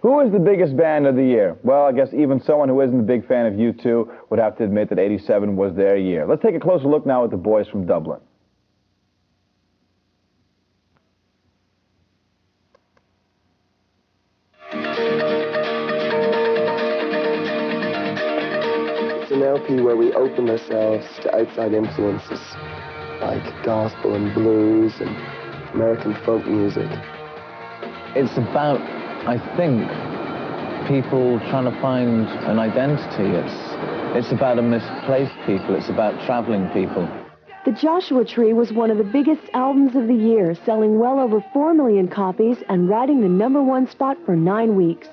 Who is the biggest band of the year? Well, I guess even someone who isn't a big fan of U2 would have to admit that '87 was their year. Let's take a closer look now at the boys from Dublin. It's an LP where we open ourselves to outside influences like gospel and blues and American folk music. It's about, I think, people trying to find an identity. It's about a misplaced people. It's about traveling people. The Joshua Tree was one of the biggest albums of the year, selling well over 4 million copies and riding the #1 spot for 9 weeks.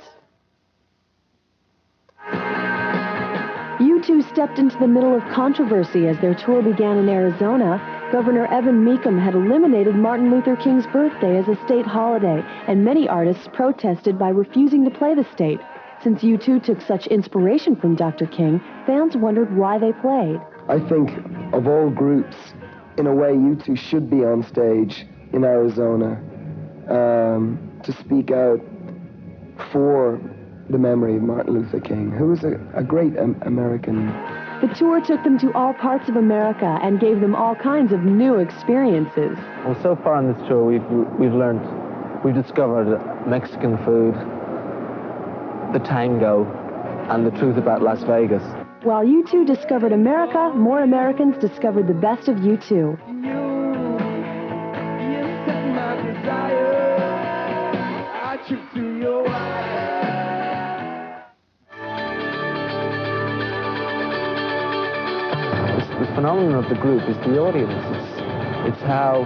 U2 stepped into the middle of controversy as their tour began in Arizona. Governor Evan Mecham had eliminated Martin Luther King's birthday as a state holiday, and many artists protested by refusing to play the state. Since U2 took such inspiration from Dr. King, fans wondered why they played. I think of all groups, in a way, U2 should be on stage in Arizona to speak out for the memory of Martin Luther King, who was a great American. The tour took them to all parts of America and gave them all kinds of new experiences. Well, so far on this tour, we've discovered Mexican food, the tango, and the truth about Las Vegas. While U2 discovered America, more Americans discovered the best of U2. The phenomenon of the group is the audience. It's how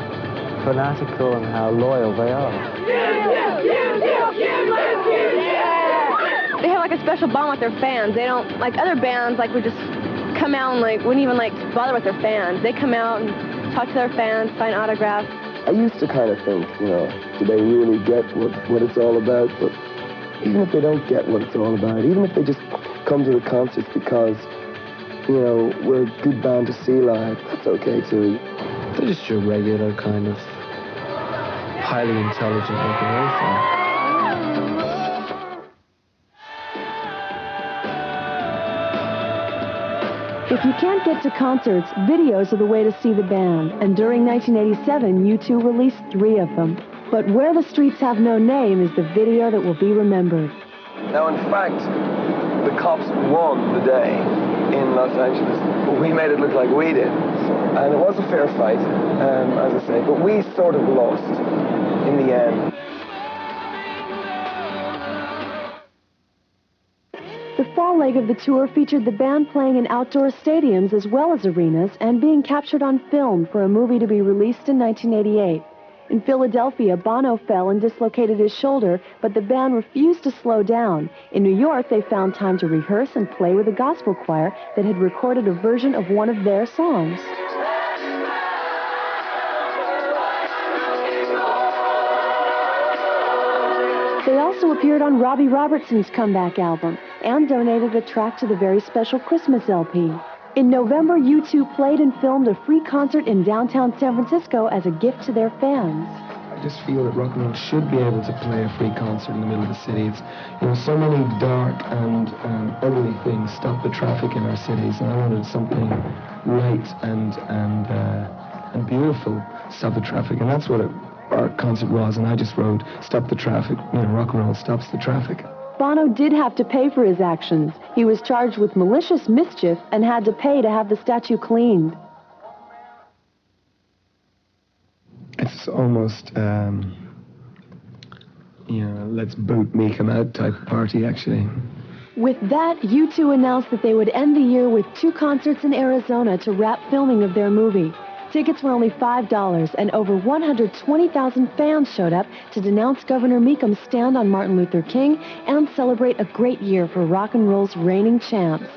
fanatical and how loyal they are. They have like a special bond with their fans. They don't, like other bands, like would just come out and like wouldn't even like bother with their fans. They come out and talk to their fans, sign autographs. I used to kind of think, you know, do they really get what it's all about? But even if they don't get what it's all about, even if they just come to the concerts because, you know, we're a good band to see live, that's okay too. They're just your regular kind of highly intelligent operation. If you can't get to concerts, videos are the way to see the band, and during 1987, U2 released 3 of them. But Where the Streets Have No Name is the video that will be remembered. Now, in fact, the cops won the day in Los Angeles, but we made it look like we did. And it was a fair fight, as I say, but we sort of lost in the end. The fall leg of the tour featured the band playing in outdoor stadiums as well as arenas and being captured on film for a movie to be released in 1988. In Philadelphia, Bono fell and dislocated his shoulder, but the band refused to slow down. In New York, they found time to rehearse and play with a gospel choir that had recorded a version of one of their songs. They also appeared on Robbie Robertson's comeback album and donated a track to the very special Christmas LP. In November, U2 played and filmed a free concert in downtown San Francisco as a gift to their fans. I just feel that rock and roll should be able to play a free concert in the middle of the city. It's, you know, so many dark and ugly things stop the traffic in our cities, and I wanted something light and beautiful to stop the traffic, and that's what our concert was. And I just wrote, "Stop the traffic." You know, rock and roll stops the traffic. Bono did have to pay for his actions. He was charged with malicious mischief and had to pay to have the statue cleaned. It's almost, you know, let's boot Mecham out type of party, actually. With that, U2 announced that they would end the year with 2 concerts in Arizona to wrap filming of their movie. Tickets were only $5, and over 120,000 fans showed up to denounce Governor Mecham's stand on Martin Luther King and celebrate a great year for rock and roll's reigning champs.